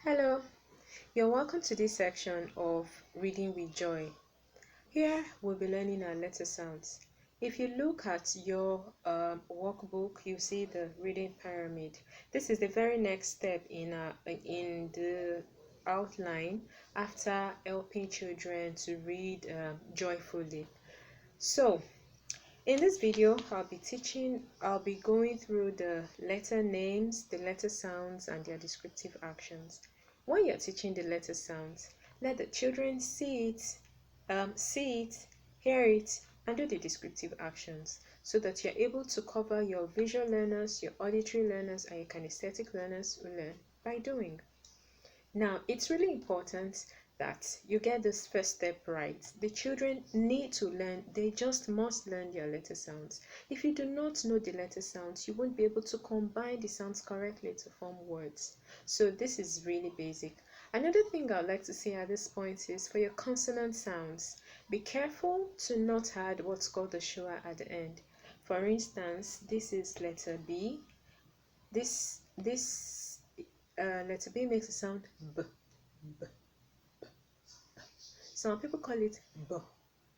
Hello, you're welcome to this section of Reading with Joy. Here we'll be learning our letter sounds. If you look at your workbook, you see the reading pyramid. This is the very next step in the outline after helping children to read joyfully. So, in this video, I'll be going through the letter names, the letter sounds, and their descriptive actions. When you're teaching the letter sounds, let the children see it, hear it, and do the descriptive actions so that you're able to cover your visual learners, your auditory learners, and your kinesthetic learners who learn by doing. Now, it's really important that you get this first step right. The children need to learn, they just must learn their letter sounds. If you do not know the letter sounds, you won't be able to combine the sounds correctly to form words. So this is really basic. Another thing I'd like to say at this point is for your consonant sounds, be careful to not add what's called the schwa at the end. For instance, this is letter B. This letter B makes a sound B, B. Some people call it B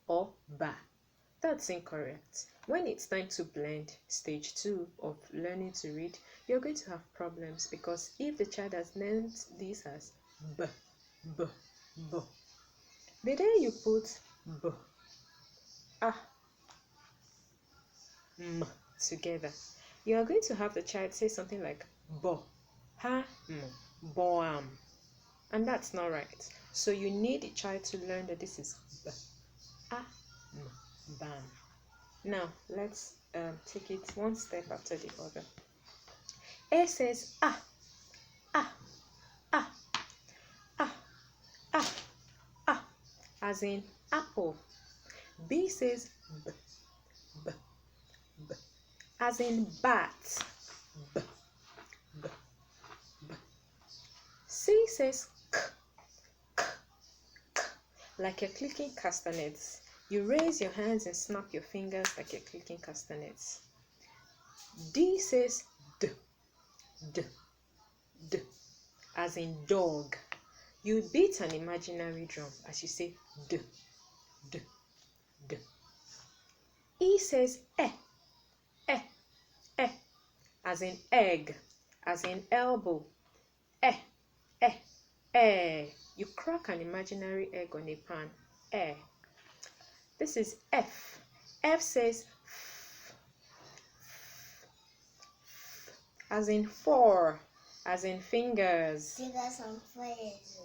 or Ba. That's incorrect. When it's time to blend stage 2 of learning to read, you're going to have problems because if the child has learned this as B, B, B, the day you put B, A, M together, you are going to have the child say something like Bo, Ha, M, Boam. And that's not right. So you need the child to learn that this is B, A, M, Bam. Now let's take it one step after the other. A says ah, ah, ah, ah, ah, ah, as in apple. B says b, b, b, as in bat. B, b, b. C says k, k, k, like you're clicking castanets. You raise your hands and snap your fingers like you're clicking castanets. D says d, d, d, as in dog. You beat an imaginary drum as you say d, d, d. E says eh, as in egg, as in elbow. Eh, eh, eh. You crack an imaginary egg on a pan. Eh. This is F. F says f, as in four, as in fingers. Fingers on fingers.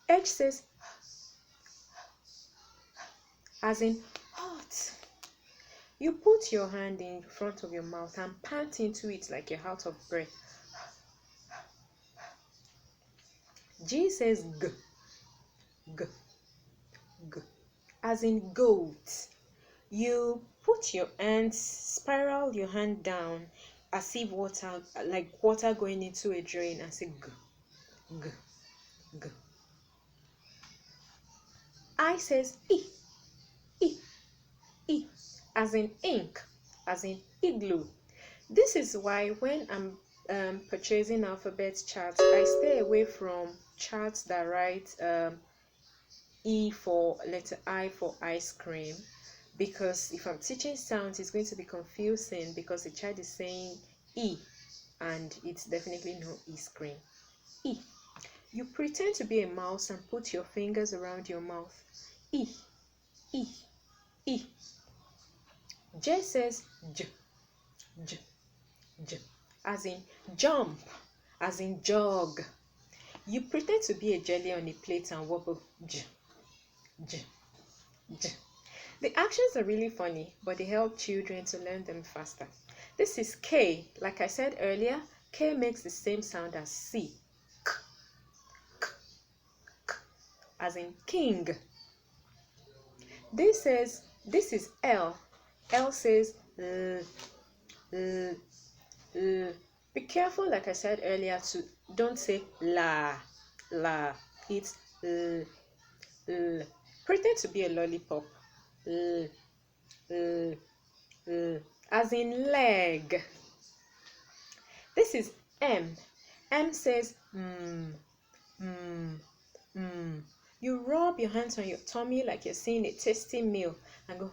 H says as in hot. You put your hand in front of your mouth and pant into it like you're out of breath. G says g, g, g, as in goat. You put your hands, spiral your hand down as if water, like water going into a drain, and say g, g, g. I says e, as in ink, as in igloo. This is why when I'm purchasing alphabet charts, I stay away from charts that write E for letter I for ice cream, because if I'm teaching sounds, it's going to be confusing because the child is saying E and it's definitely no ice cream. E. You pretend to be a mouse and put your fingers around your mouth. E, E, E. J says j, j, j, as in jump, as in jog. You pretend to be a jelly on a plate and wobble. J, j, j. The actions are really funny, but they help children to learn them faster. This is K. Like I said earlier, K makes the same sound as C. K, k, k, as in king. This is L. L says l, l, l. Be careful, like I said earlier, to don't say la, la. It's l, l. Pretend to be a lollipop. L, l, l. as in leg. This is M. M says You rub your hands on your tummy like you're seeing a tasty meal and go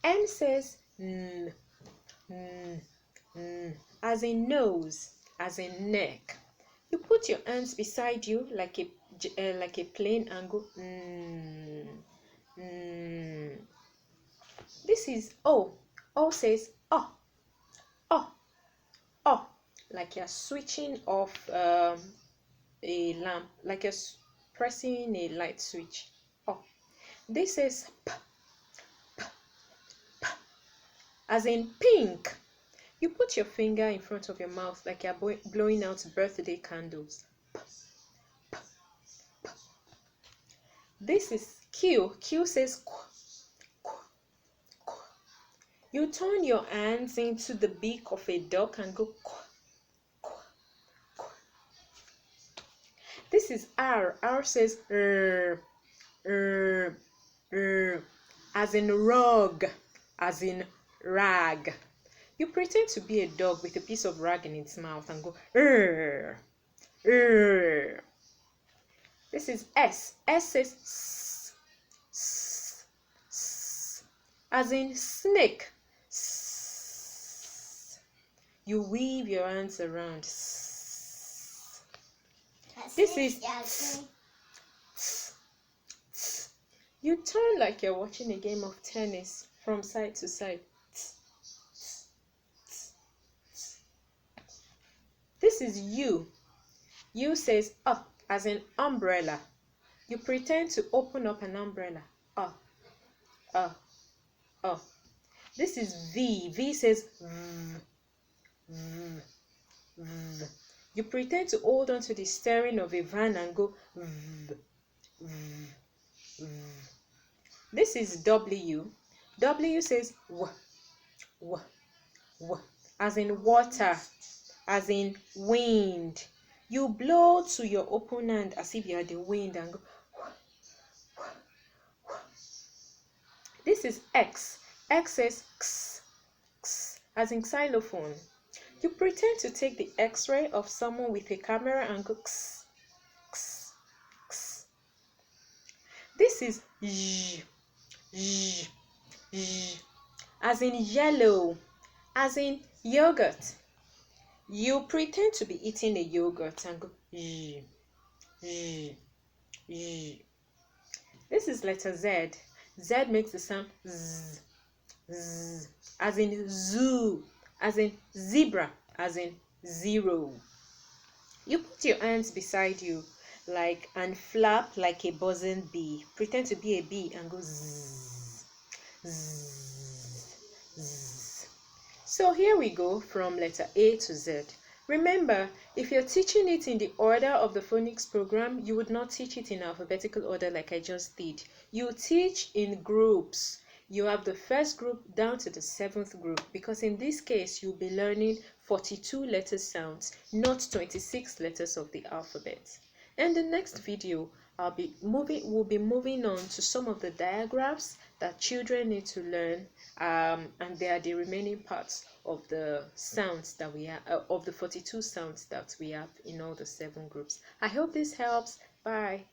N says as in nose, as in neck. You put your hands beside you like a plane and go This is O. O says oh, like you're switching off a lamp, like you're pressing a light switch. Oh, this is P, as in pink. You put your finger in front of your mouth like you're blowing out birthday candles. P, P, P. This is Q. Q says Q, Q, Q. You turn your hands into the beak of a duck and go Q. This is R. R says as in rug, as in rag. You pretend to be a dog with a piece of rag in its mouth and go This is S. S says as in snake. You weave your hands around. This is You turn like you're watching a game of tennis from side to side. This is U. U says up, as in umbrella. You pretend to open up an umbrella. This is V. V says You pretend to hold on to the steering of a van and go This is W. W says as in water, as in wind. You blow to your open hand as if you are the wind and go This is X. X says as in xylophone. You pretend to take the X-ray of someone with a camera and go This is as in yellow, as in yogurt. You pretend to be eating a yogurt and go This is letter Z. Z makes the sound z, as in zoo, as in zebra, as in zero. You put your hands beside you and flap like a buzzing bee. Pretend to be a bee and go zzz, zzz, zzz. So here we go from letter A to Z. Remember, if you're teaching it in the order of the phonics program, you would not teach it in alphabetical order like I just did. You teach in groups. You have the first group down to the 7th group, because in this case, you'll be learning 42 letter sounds, not 26 letters of the alphabet. In the next video, we'll be moving on to some of the diagrams that children need to learn, and they are the remaining parts of the sounds that we have, of the 42 sounds that we have in all the 7 groups. I hope this helps. Bye.